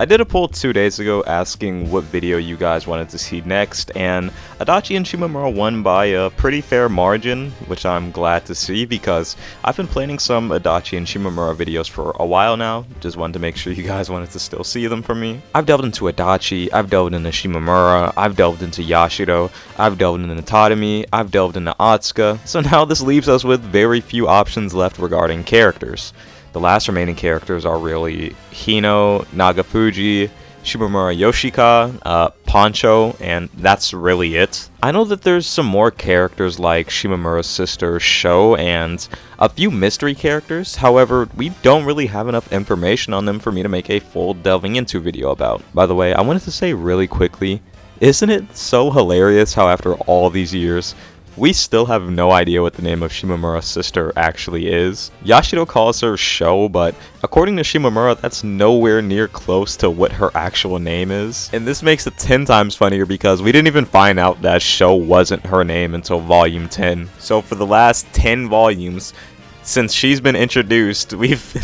I did a poll 2 days ago asking what video you guys wanted to see next, and Adachi and Shimamura won by a pretty fair margin, which I'm glad to see because I've been planning some Adachi and Shimamura videos for a while now. Just wanted to make sure you guys wanted to still see them from me. I've delved into Adachi, I've delved into Shimamura, I've delved into Yashiro, I've delved into Tadami, I've delved into Atsuka, so now this leaves us with very few options left regarding characters. The last remaining characters are really Hino, Nagafuji, Shimamura Yoshika, Poncho, and that's really it. I know that there's some more characters like Shimamura's sister Sho and a few mystery characters, however, we don't really have enough information on them for me to make a full delving into video about. By the way, I wanted to say really quickly, isn't it so hilarious how after all these years, we still have no idea what the name of Shimamura's sister actually is. Yashiro calls her Sho, but according to Shimamura, that's nowhere near close to what her actual name is. And this makes it 10 times funnier because we didn't even find out that Sho wasn't her name until volume 10. So for the last 10 volumes, since she's been introduced, we've been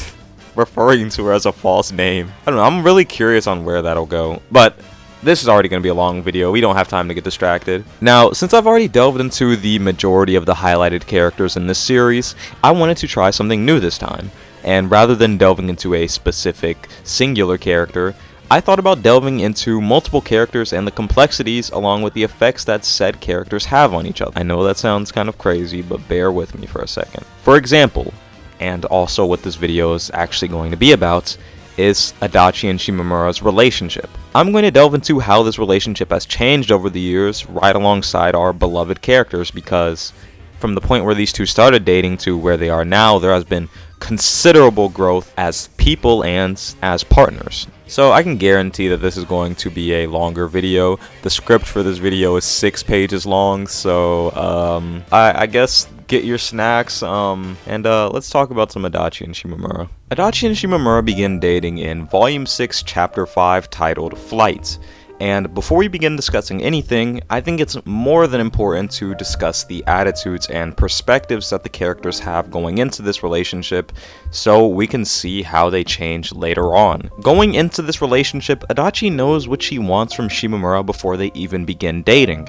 referring to her as a false name. I don't know, I'm really curious on where that'll go, but this is already going to be a long video, we don't have time to get distracted. Now, since I've already delved into the majority of the highlighted characters in this series, I wanted to try something new this time. And rather than delving into a specific, singular character, I thought about delving into multiple characters and the complexities along with the effects that said characters have on each other. I know that sounds kind of crazy, but bear with me for a second. For example, and also what this video is actually going to be about, is Adachi and Shimamura's relationship. I'm going to delve into how this relationship has changed over the years right alongside our beloved characters because from the point where these two started dating to where they are now, there has been considerable growth as people and as partners. So I can guarantee that this is going to be a longer video. The script for this video is 6 pages long, so I guess get your snacks, and let's talk about some Adachi and Shimamura. Adachi and Shimamura begin dating in Volume 6, Chapter 5, titled Flight. And before we begin discussing anything, I think it's more than important to discuss the attitudes and perspectives that the characters have going into this relationship, so we can see how they change later on. Going into this relationship, Adachi knows what she wants from Shimamura before they even begin dating.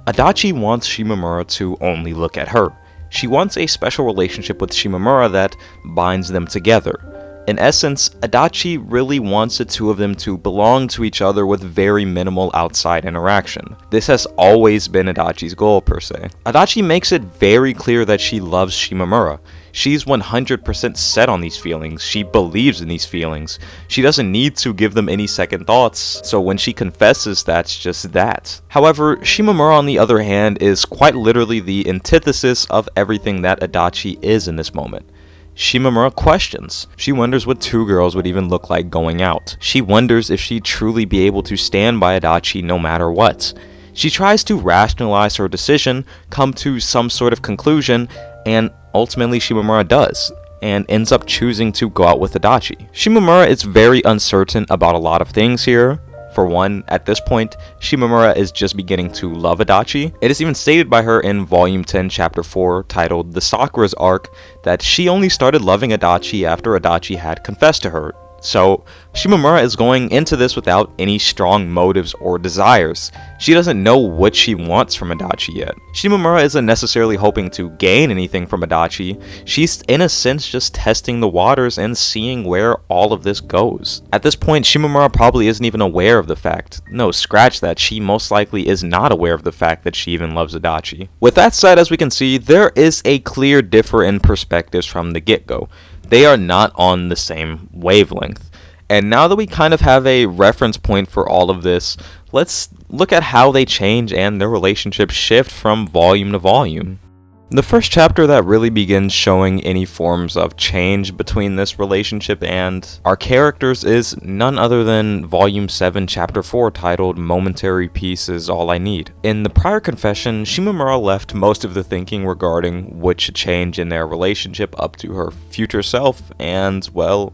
Adachi wants Shimamura to only look at her. She wants a special relationship with Shimamura that binds them together. In essence, Adachi really wants the two of them to belong to each other with very minimal outside interaction. This has always been Adachi's goal per se. Adachi makes it very clear that she loves Shimamura. She's 100% set on these feelings. She believes in these feelings. She doesn't need to give them any second thoughts, so when she confesses, that's just that. However, Shimamura on the other hand is quite literally the antithesis of everything that Adachi is in this moment. Shimamura questions. She wonders what two girls would even look like going out. She wonders if she'd truly be able to stand by Adachi no matter what. She tries to rationalize her decision, come to some sort of conclusion, and ultimately Shimamura does, and ends up choosing to go out with Adachi. Shimamura is very uncertain about a lot of things here. For one, at this point, Shimamura is just beginning to love Adachi. It is even stated by her in Volume 10, Chapter 4, titled The Sakura's Arc, that she only started loving Adachi after Adachi had confessed to her. So, Shimamura is going into this without any strong motives or desires. She doesn't know what she wants from Adachi yet. Shimamura isn't necessarily hoping to gain anything from Adachi. She's in a sense just testing the waters and seeing where all of this goes. At this point, Shimamura probably isn't even aware of the fact. No, scratch that, she most likely is not aware of the fact that she even loves Adachi. With that said, as we can see, there is a clear difference in perspectives from the get-go. They are not on the same wavelength. And now that we kind of have a reference point for all of this, let's look at how they change and their relationships shift from volume to volume. The first chapter that really begins showing any forms of change between this relationship and our characters is none other than Volume 7, Chapter 4, titled Momentary Peace is All I Need. In the prior confession, Shimamura left most of the thinking regarding what should change in their relationship up to her future self, and, well,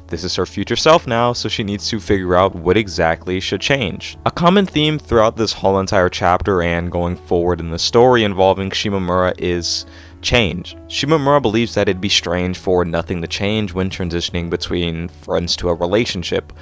this is her future self now, so she needs to figure out what exactly should change. A common theme throughout this whole entire chapter and going forward in the story involving Shimamura is change. Shimamura believes that it'd be strange for nothing to change when transitioning between friends to a relationship.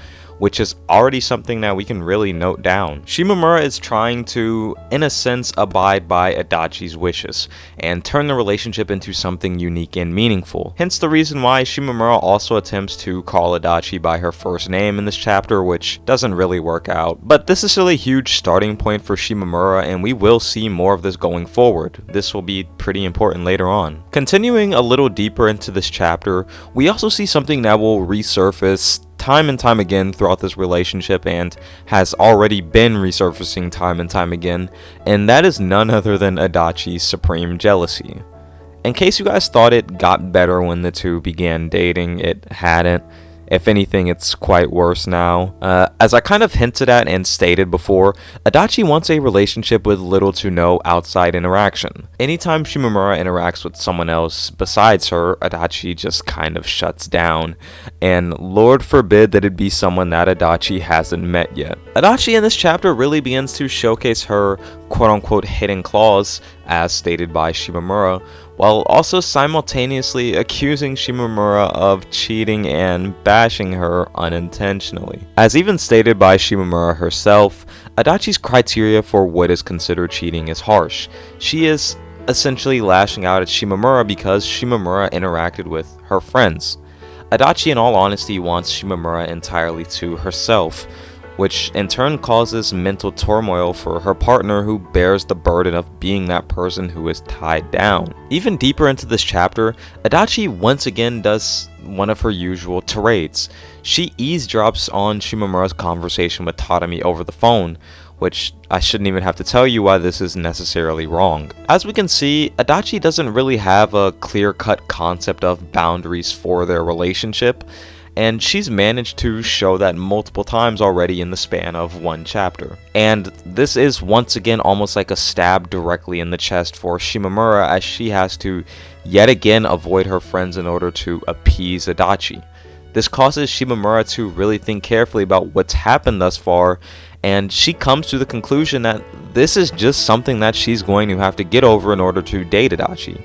which is already something that we can really note down. Shimamura is trying to, in a sense, abide by Adachi's wishes and turn the relationship into something unique and meaningful. Hence the reason why Shimamura also attempts to call Adachi by her first name in this chapter, which doesn't really work out. But this is still a huge starting point for Shimamura, and we will see more of this going forward. This will be pretty important later on. Continuing a little deeper into this chapter, we also see something that will resurface time and time again throughout this relationship and has already been resurfacing time and time again, and that is none other than Adachi's supreme jealousy. In case you guys thought it got better when the two began dating, it hadn't. If anything, it's quite worse now. As I kind of hinted at and stated before, Adachi wants a relationship with little to no outside interaction. Anytime Shimamura interacts with someone else besides her, Adachi just kind of shuts down. And Lord forbid that it be someone that Adachi hasn't met yet. Adachi in this chapter really begins to showcase her quote-unquote hidden claws, as stated by Shimamura, while also simultaneously accusing Shimamura of cheating and bashing her unintentionally. As even stated by Shimamura herself, Adachi's criteria for what is considered cheating is harsh. She is essentially lashing out at Shimamura because Shimamura interacted with her friends. Adachi in all honesty wants Shimamura entirely to herself, which in turn causes mental turmoil for her partner, who bears the burden of being that person who is tied down. Even deeper into this chapter, Adachi once again does one of her usual tirades. She eavesdrops on Shimamura's conversation with Tatami over the phone, which I shouldn't even have to tell you why this is necessarily wrong. As we can see, Adachi doesn't really have a clear-cut concept of boundaries for their relationship, and she's managed to show that multiple times already in the span of one chapter. And this is once again almost like a stab directly in the chest for Shimamura, as she has to yet again avoid her friends in order to appease Adachi. This causes Shimamura to really think carefully about what's happened thus far, and she comes to the conclusion that this is just something that she's going to have to get over in order to date Adachi.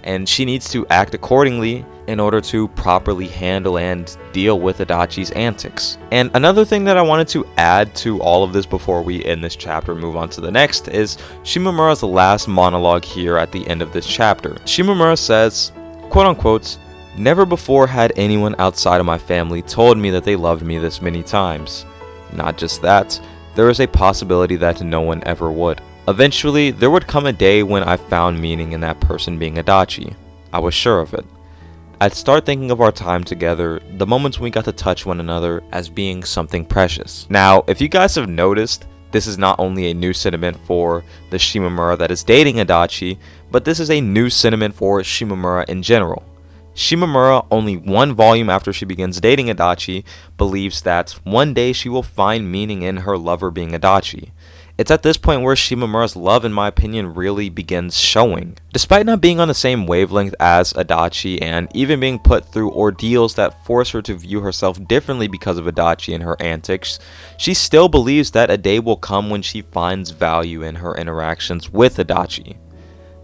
And she needs to act accordingly in order to properly handle and deal with Adachi's antics. And another thing that I wanted to add to all of this before we end this chapter and move on to the next is Shimamura's last monologue here at the end of this chapter. Shimamura says, quote unquote, "Never before had anyone outside of my family told me that they loved me this many times. Not just that, there is a possibility that no one ever would. Eventually, there would come a day when I found meaning in that person being Adachi. I was sure of it. I'd start thinking of our time together, the moments when we got to touch one another, as being something precious." Now, if you guys have noticed, this is not only a new sentiment for the Shimamura that is dating Adachi, but this is a new sentiment for Shimamura in general. Shimamura, only one volume after she begins dating Adachi, believes that one day she will find meaning in her lover being Adachi. It's at this point where Shimamura's love, in my opinion, really begins showing. Despite not being on the same wavelength as Adachi and even being put through ordeals that force her to view herself differently because of Adachi and her antics, she still believes that a day will come when she finds value in her interactions with Adachi.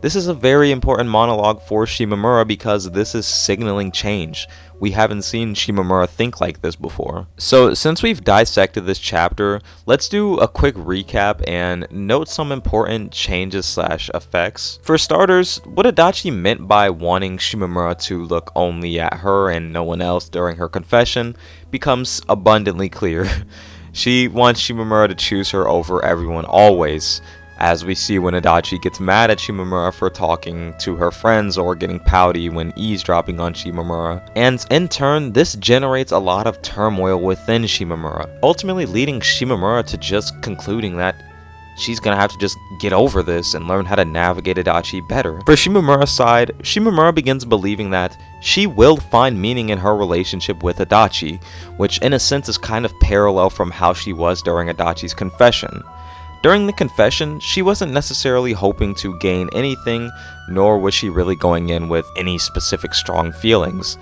This is a very important monologue for Shimamura because this is signaling change. We haven't seen Shimamura think like this before. So since we've dissected this chapter, let's do a quick recap and note some important changes / effects. For starters, what Adachi meant by wanting Shimamura to look only at her and no one else during her confession becomes abundantly clear. She wants Shimamura to choose her over everyone always, as we see when Adachi gets mad at Shimamura for talking to her friends or getting pouty when eavesdropping on Shimamura. And in turn, this generates a lot of turmoil within Shimamura, ultimately leading Shimamura to just concluding that she's gonna have to just get over this and learn how to navigate Adachi better. For Shimamura's side, Shimamura begins believing that she will find meaning in her relationship with Adachi, which in a sense is kind of parallel from how she was during Adachi's confession. During the confession, she wasn't necessarily hoping to gain anything, nor was she really going in with any specific strong feelings.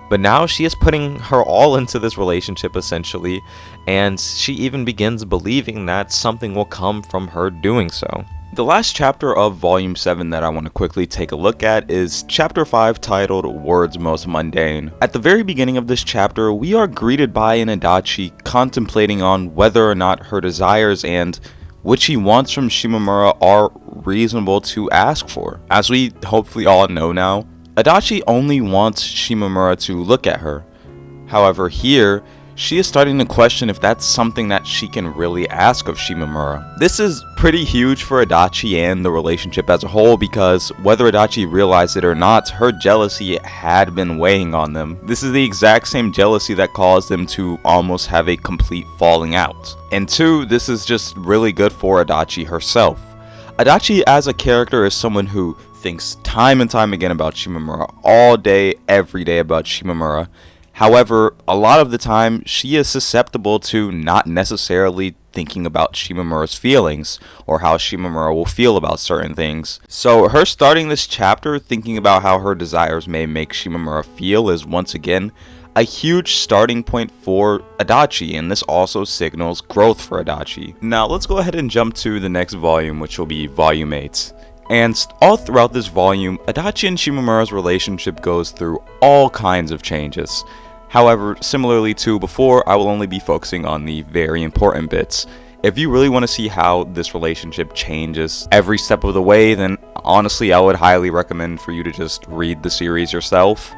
But now she is putting her all into this relationship essentially, and she even begins believing that something will come from her doing so. The last chapter of Volume 7 that I want to quickly take a look at is Chapter 5, titled Words Most Mundane. At the very beginning of this chapter, we are greeted by an Adachi contemplating on whether or not her desires and what she wants from Shimamura are reasonable to ask for. As we hopefully all know now, Adachi only wants Shimamura to look at her. However, here, she is starting to question if that's something that she can really ask of Shimamura. This is pretty huge for Adachi and the relationship as a whole, because whether Adachi realized it or not, her jealousy had been weighing on them. This is the exact same jealousy that caused them to almost have a complete falling out. And two, this is just really good for Adachi herself. Adachi as a character is someone who thinks time and time again about Shimamura, all day, every day about Shimamura. However, a lot of the time, she is susceptible to not necessarily thinking about Shimamura's feelings, or how Shimamura will feel about certain things. So her starting this chapter thinking about how her desires may make Shimamura feel is once again a huge starting point for Adachi, and this also signals growth for Adachi. Now let's go ahead and jump to the next volume, which will be Volume 8. And all throughout this volume, Adachi and Shimamura's relationship goes through all kinds of changes. However, similarly to before, I will only be focusing on the very important bits. If you really want to see how this relationship changes every step of the way, then honestly I would highly recommend for you to just read the series yourself.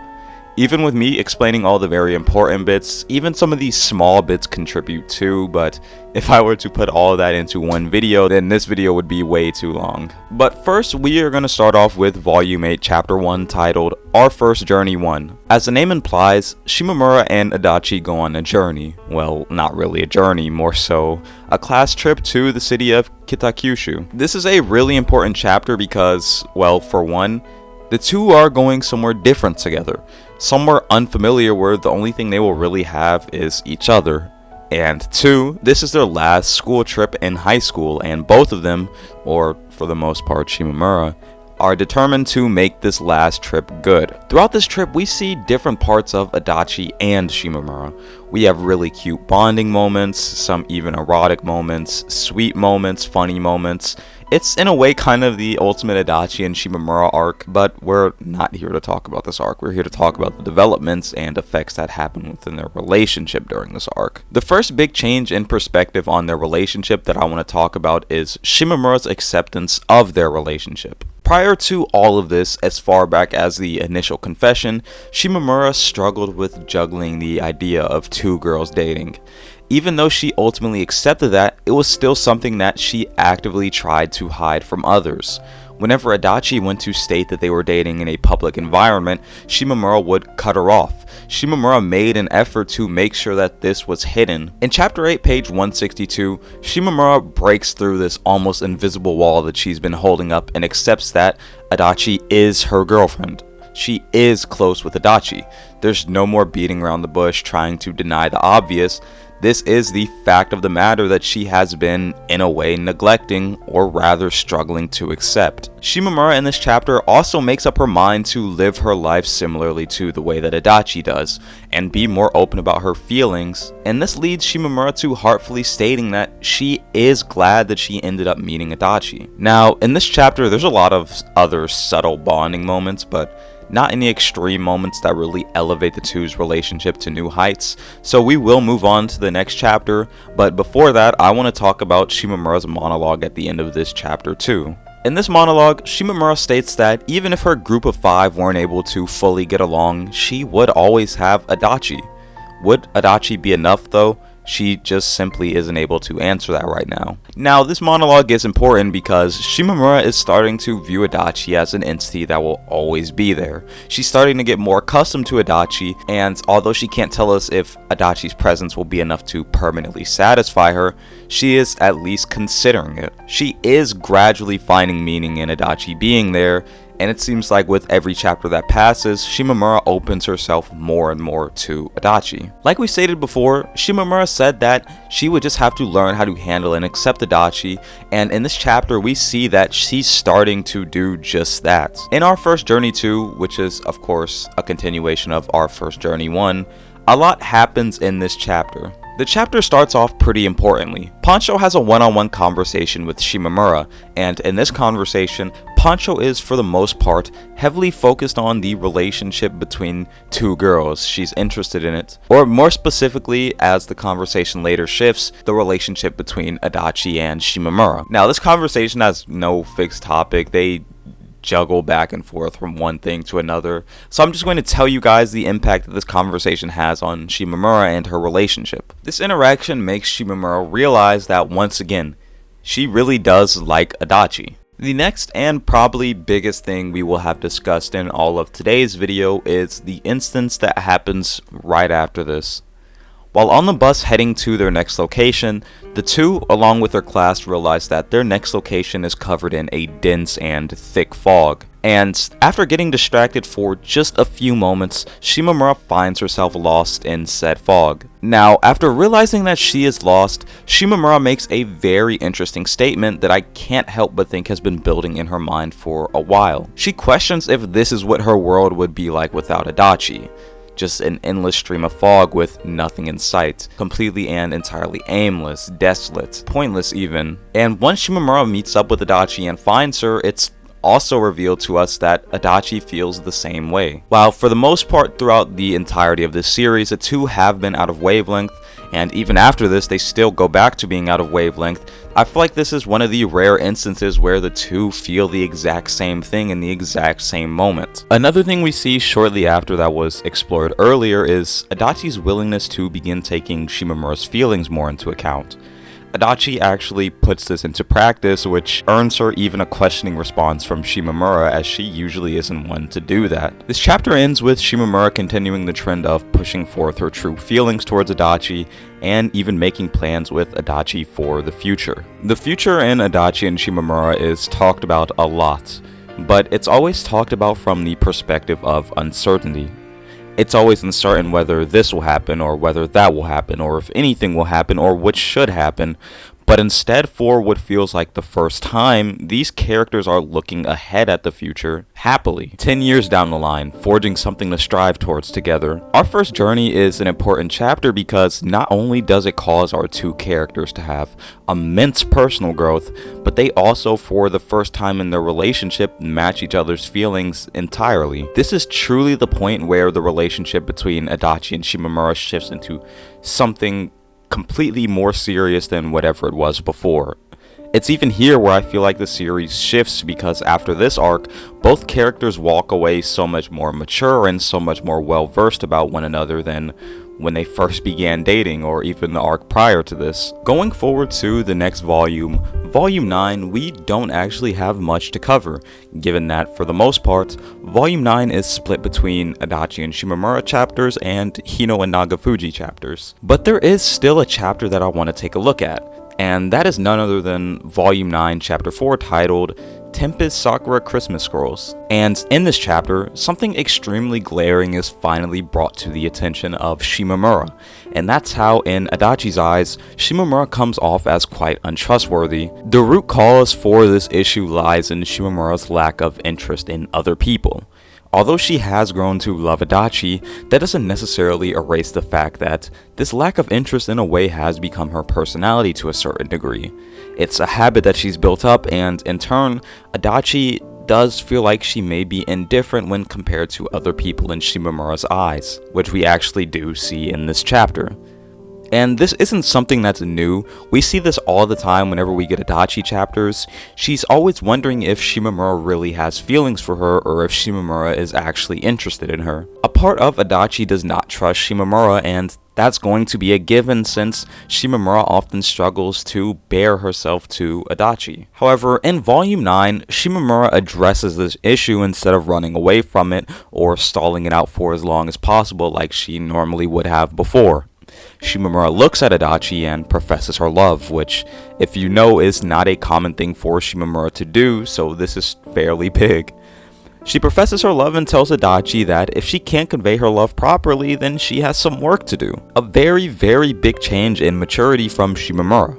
Even with me explaining all the very important bits, even some of these small bits contribute too, but if I were to put all of that into one video, then this video would be way too long. But first, we are going to start off with Volume 8, Chapter 1, titled Our First Journey 1. As the name implies, Shimamura and Adachi go on a journey. Well, not really a journey, more so a class trip to the city of Kitakyushu. This is a really important chapter because, well, for one, the two are going somewhere different together, somewhere unfamiliar where the only thing they will really have is each other. And two, this is their last school trip in high school, and both of them, or for the most part Shimamura, are determined to make this last trip good. Throughout this trip, we see different parts of Adachi and Shimamura. We have really cute bonding moments, some even erotic moments, sweet moments, funny moments. It's in a way kind of the ultimate Adachi and Shimamura arc, but we're not here to talk about this arc. We're here to talk about the developments and effects that happen within their relationship during this arc. The first big change in perspective on their relationship that I want to talk about is Shimamura's acceptance of their relationship. Prior to all of this, as far back as the initial confession, Shimamura struggled with juggling the idea of two girls dating. Even though she ultimately accepted that, it was still something that she actively tried to hide from others. Whenever Adachi went to state that they were dating in a public environment, Shimamura would cut her off. Shimamura made an effort to make sure that this was hidden. In Chapter 8, page 162, Shimamura breaks through this almost invisible wall that she's been holding up and accepts that Adachi is her girlfriend. She is close with Adachi. There's no more beating around the bush trying to deny the obvious. This is the fact of the matter that she has been, in a way, neglecting, or rather struggling to accept. Shimamura in this chapter also makes up her mind to live her life similarly to the way that Adachi does, and be more open about her feelings, and this leads Shimamura to heartfully stating that she is glad that she ended up meeting Adachi. Now, in this chapter, there's a lot of other subtle bonding moments, but not any extreme moments that really elevate the two's relationship to new heights, so we will move on to the next chapter, but before that, I want to talk about Shimamura's monologue at the end of this chapter too. In this monologue, Shimamura states that even if her group of 5 weren't able to fully get along, she would always have Adachi. Would Adachi be enough though? She just simply isn't able to answer that right now. Now, this monologue is important because Shimamura is starting to view Adachi as an entity that will always be there. She's starting to get more accustomed to Adachi, and although she can't tell us if Adachi's presence will be enough to permanently satisfy her, she is at least considering it. She is gradually finding meaning in Adachi being there, and it seems like with every chapter that passes, Shimamura opens herself more and more to Adachi. Like we stated before, Shimamura said that she would just have to learn how to handle and accept Adachi, and in this chapter we see that she's starting to do just that. In Our First Journey 2, which is of course a continuation of Our First Journey 1, a lot happens in this chapter. The chapter starts off pretty importantly. Poncho has a one-on-one conversation with Shimamura, and in this conversation, Poncho is, for the most part, heavily focused on the relationship between two girls. She's interested in it. Or more specifically, as the conversation later shifts, the relationship between Adachi and Shimamura. Now, this conversation has no fixed topic. They juggle back and forth from one thing to another. So I'm just going to tell you guys the impact that this conversation has on Shimamura and her relationship. This interaction makes Shimamura realize that once again, she really does like Adachi. The next and probably biggest thing we will have discussed in all of today's video is the instance that happens right after this. While on the bus heading to their next location, the two, along with their class, realize that their next location is covered in a dense and thick fog. And after getting distracted for just a few moments, Shimamura finds herself lost in said fog. Now, after realizing that she is lost, Shimamura makes a very interesting statement that I can't help but think has been building in her mind for a while. She questions if this is what her world would be like without Adachi. Just an endless stream of fog with nothing in sight, completely and entirely aimless, desolate, pointless even. And once Shimamura meets up with Adachi and finds her, it's also revealed to us that Adachi feels the same way. While for the most part throughout the entirety of this series, the two have been out of wavelength, and even after this they still go back to being out of wavelength, I feel like this is one of the rare instances where the two feel the exact same thing in the exact same moment. Another thing we see shortly after that was explored earlier is Adachi's willingness to begin taking Shimamura's feelings more into account. Adachi actually puts this into practice, which earns her even a questioning response from Shimamura, as she usually isn't one to do that. This chapter ends with Shimamura continuing the trend of pushing forth her true feelings towards Adachi, and even making plans with Adachi for the future. The future in Adachi and Shimamura is talked about a lot, but it's always talked about from the perspective of uncertainty. It's always uncertain whether this will happen, or whether that will happen, or if anything will happen, or what should happen. But instead, for what feels like the first time, these characters are looking ahead at the future, happily. 10 years down the line, forging something to strive towards together. Our first journey is an important chapter because not only does it cause our two characters to have immense personal growth, but they also, for the first time in their relationship, match each other's feelings entirely. This is truly the point where the relationship between Adachi and Shimamura shifts into something completely more serious than whatever it was before. It's even here where I feel like the series shifts, because after this arc, both characters walk away so much more mature and so much more well versed about one another than when they first began dating, or even the arc prior to this. Going forward to the next volume, Volume 9, we don't actually have much to cover, given that, for the most part, Volume 9 is split between Adachi and Shimamura chapters and Hino and Nagafuji chapters. But there is still a chapter that I want to take a look at, and that is none other than Volume 9, Chapter 4, titled Tempest Sakura Christmas Scrolls. And in this chapter, something extremely glaring is finally brought to the attention of Shimamura, and that's how, in Adachi's eyes, Shimamura comes off as quite untrustworthy. The root cause for this issue lies in Shimamura's lack of interest in other people. Although she has grown to love Adachi, that doesn't necessarily erase the fact that this lack of interest in a way has become her personality to a certain degree. It's a habit that she's built up, and in turn, Adachi does feel like she may be indifferent when compared to other people in Shimamura's eyes, which we actually do see in this chapter. And this isn't something that's new. We see this all the time whenever we get Adachi chapters. She's always wondering if Shimamura really has feelings for her, or if Shimamura is actually interested in her. A part of Adachi does not trust Shimamura, and that's going to be a given since Shimamura often struggles to bear herself to Adachi. However, in Volume 9, Shimamura addresses this issue instead of running away from it or stalling it out for as long as possible like she normally would have before. Shimamura looks at Adachi and professes her love, which, if you know, is not a common thing for Shimamura to do, so this is fairly big. She professes her love and tells Adachi that if she can't convey her love properly, then she has some work to do. A very, very big change in maturity from Shimamura.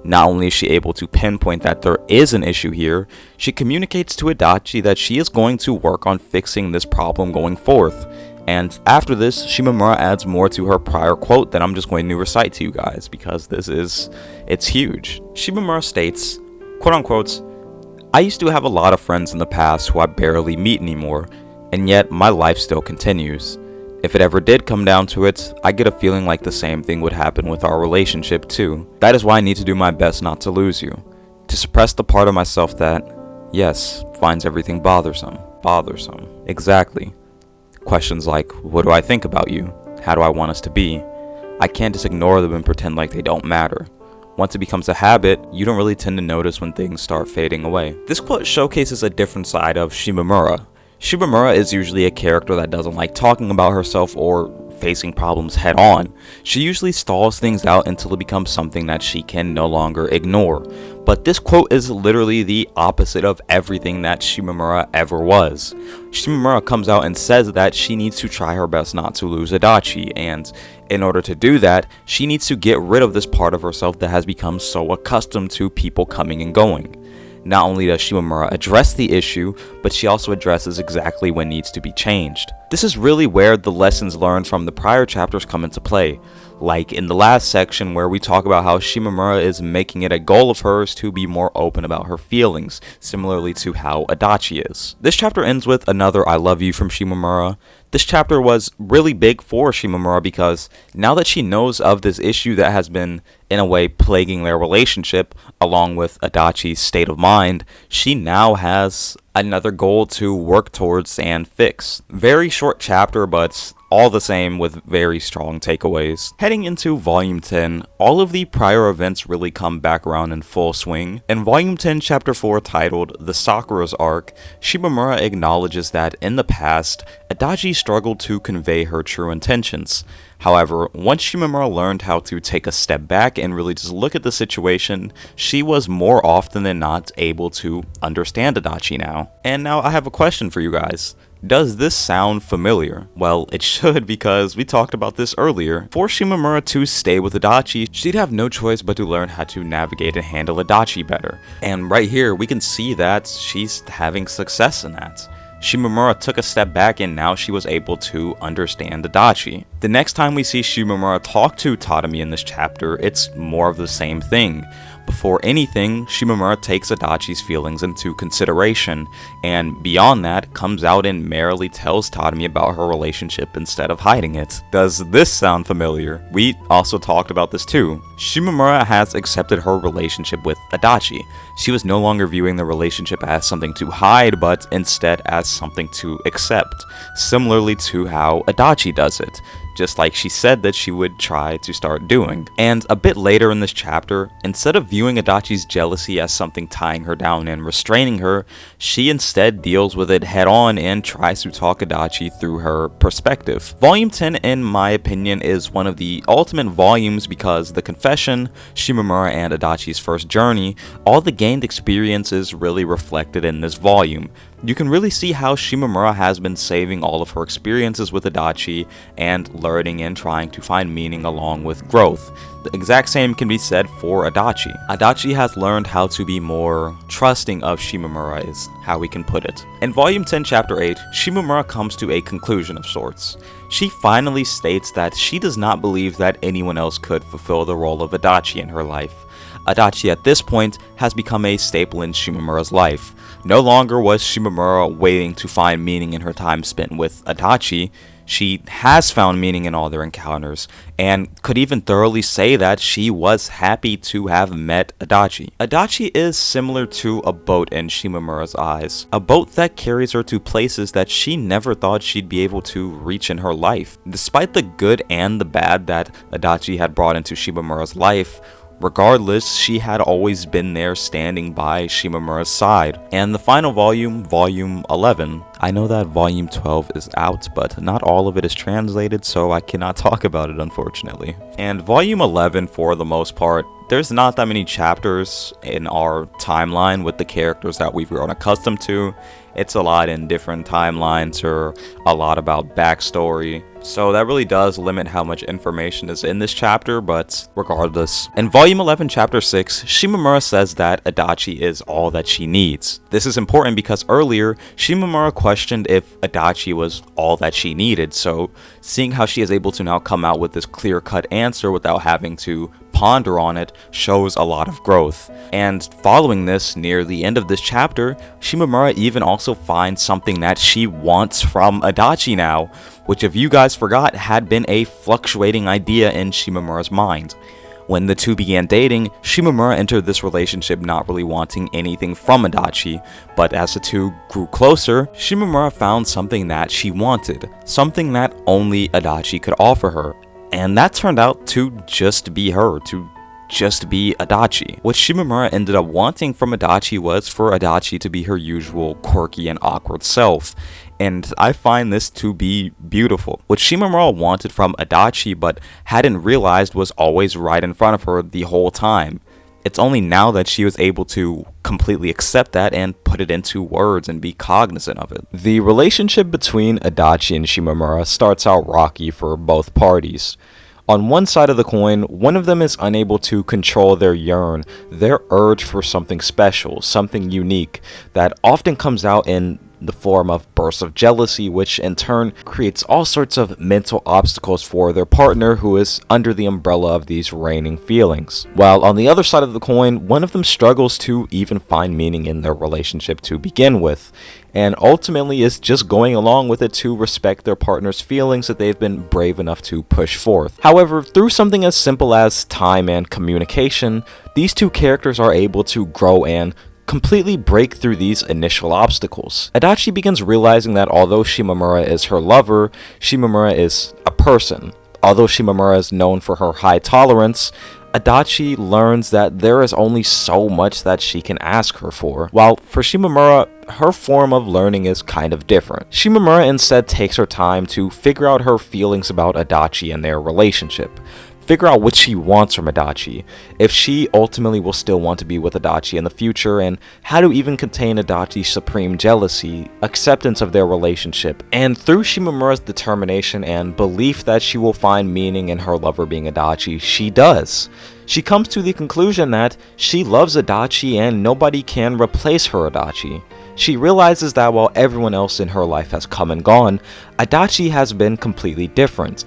Not only is she able to pinpoint that there is an issue here, she communicates to Adachi that she is going to work on fixing this problem going forth, And after this, Shimamura adds more to her prior quote that I'm just going to recite to you guys because it's huge. Shimamura states, quote unquote, "I used to have a lot of friends in the past who I barely meet anymore, and yet my life still continues. If it ever did come down to it, I get a feeling like the same thing would happen with our relationship too. That is why I need to do my best not to lose you. To suppress the part of myself that, yes, finds everything bothersome. Bothersome. Exactly. Questions like, what do I think about you? How do I want us to be? I can't just ignore them and pretend like they don't matter. Once it becomes a habit, you don't really tend to notice when things start fading away." This quote showcases a different side of Shimamura. Shimamura is usually a character that doesn't like talking about herself or facing problems head on. She usually stalls things out until it becomes something that she can no longer ignore. But this quote is literally the opposite of everything that Shimamura ever was. Shimamura comes out and says that she needs to try her best not to lose Adachi, and in order to do that, she needs to get rid of this part of herself that has become so accustomed to people coming and going. Not only does Shimamura address the issue, but she also addresses exactly what needs to be changed. This is really where the lessons learned from the prior chapters come into play, like in the last section where we talk about how Shimamura is making it a goal of hers to be more open about her feelings, similarly to how Adachi is. This chapter ends with another "I love you" from Shimamura. This chapter was really big for Shimamura because now that she knows of this issue that has been, in a way, plaguing their relationship, along with Adachi's state of mind, she now has another goal to work towards and fix. Very short chapter, but all the same with very strong takeaways. Heading into Volume 10, all of the prior events really come back around in full swing. In Volume 10, Chapter 4, titled The Sakura's Arc, Shimamura acknowledges that in the past, Adachi struggled to convey her true intentions. However, once Shimamura learned how to take a step back and really just look at the situation, she was more often than not able to understand Adachi now. And now I have a question for you guys. Does this sound familiar? Well, it should, because we talked about this earlier. For Shimamura to stay with Adachi, she'd have no choice but to learn how to navigate and handle Adachi better. And right here, we can see that she's having success in that. Shimamura took a step back and now she was able to understand Adachi. The next time we see Shimamura talk to Tadami in this chapter, it's more of the same thing. Before anything, Shimamura takes Adachi's feelings into consideration, and beyond that, comes out and merrily tells Tadami about her relationship instead of hiding it. Does this sound familiar? We also talked about this too. Shimamura has accepted her relationship with Adachi. She was no longer viewing the relationship as something to hide, but instead as something to accept, similarly to how Adachi does it, just like she said that she would try to start doing. And a bit later in this chapter, instead of viewing Adachi's jealousy as something tying her down and restraining her, she instead deals with it head on and tries to talk Adachi through her perspective. Volume 10, in my opinion, is one of the ultimate volumes because the confession, Shimamura and Adachi's first journey, all the gained experiences really reflected in this volume. You can really see how Shimamura has been saving all of her experiences with Adachi and learning and trying to find meaning along with growth. The exact same can be said for Adachi. Adachi has learned how to be more trusting of Shimamura, is how we can put it. In Volume 10, Chapter 8, Shimamura comes to a conclusion of sorts. She finally states that she does not believe that anyone else could fulfill the role of Adachi in her life. Adachi at this point has become a staple in Shimamura's life. No longer was Shimamura waiting to find meaning in her time spent with Adachi. She has found meaning in all their encounters, and could even thoroughly say that she was happy to have met Adachi. Adachi is similar to a boat in Shimamura's eyes, a boat that carries her to places that she never thought she'd be able to reach in her life. Despite the good and the bad that Adachi had brought into Shimamura's life, regardless, she had always been there standing by Shimamura's side. And the final volume, Volume 11, I know that Volume 12 is out, but not all of it is translated, so I cannot talk about it, unfortunately. And Volume 11, for the most part, there's not that many chapters in our timeline with the characters that we've grown accustomed to. It's a lot in different timelines or a lot about backstory. So that really does limit how much information is in this chapter, but regardless. In Volume 11, Chapter 6, Shimamura says that Adachi is all that she needs. This is important because earlier, Shimamura questioned if Adachi was all that she needed, so seeing how she is able to now come out with this clear-cut answer without having to ponder on it shows a lot of growth. And following this, near the end of this chapter, Shimamura even also finds something that she wants from Adachi now, which if you guys forgot had been a fluctuating idea in Shimamura's mind. When the two began dating, Shimamura entered this relationship not really wanting anything from Adachi, but as the two grew closer, Shimamura found something that she wanted, something that only Adachi could offer her. And that turned out to just be her, to just be Adachi. What Shimamura ended up wanting from Adachi was for Adachi to be her usual quirky and awkward self. And I find this to be beautiful. What Shimamura wanted from Adachi but hadn't realized was always right in front of her the whole time. It's only now that she was able to completely accept that and put it into words and be cognizant of it. The relationship between Adachi and Shimamura starts out rocky for both parties. On one side of the coin, one of them is unable to control their yearn, their urge for something special, something unique, that often comes out in the form of bursts of jealousy, which in turn creates all sorts of mental obstacles for their partner who is under the umbrella of these reigning feelings. While on the other side of the coin, one of them struggles to even find meaning in their relationship to begin with, and ultimately is just going along with it to respect their partner's feelings that they've been brave enough to push forth. However, through something as simple as time and communication, these two characters are able to grow and completely break through these initial obstacles. Adachi begins realizing that although Shimamura is her lover, Shimamura is a person. Although Shimamura is known for her high tolerance, Adachi learns that there is only so much that she can ask her for, while for Shimamura, her form of learning is kind of different. Shimamura instead takes her time to figure out her feelings about Adachi and their relationship. Figure out what she wants from Adachi, if she ultimately will still want to be with Adachi in the future, and how to even contain Adachi's supreme jealousy, acceptance of their relationship, and through Shimamura's determination and belief that she will find meaning in her lover being Adachi, she does. She comes to the conclusion that she loves Adachi and nobody can replace her Adachi. She realizes that while everyone else in her life has come and gone, Adachi has been completely different.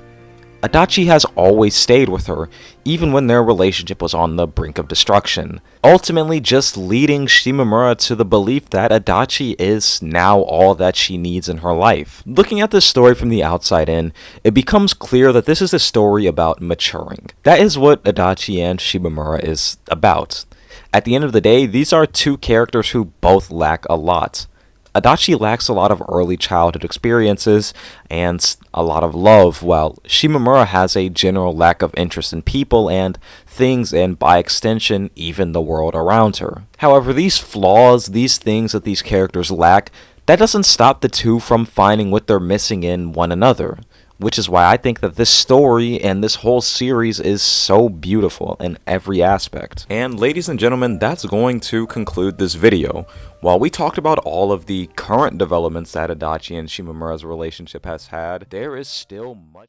Adachi has always stayed with her, even when their relationship was on the brink of destruction, ultimately just leading Shimamura to the belief that Adachi is now all that she needs in her life. Looking at this story from the outside in, it becomes clear that this is a story about maturing. That is what Adachi and Shimamura is about. At the end of the day, these are two characters who both lack a lot. Adachi lacks a lot of early childhood experiences and a lot of love, while Shimamura has a general lack of interest in people and things, and by extension, even the world around her. However, these flaws, these things that these characters lack, that doesn't stop the two from finding what they're missing in one another. Which is why I think that this story and this whole series is so beautiful in every aspect. And ladies and gentlemen, that's going to conclude this video. While we talked about all of the current developments that Adachi and Shimamura's relationship has had, there is still much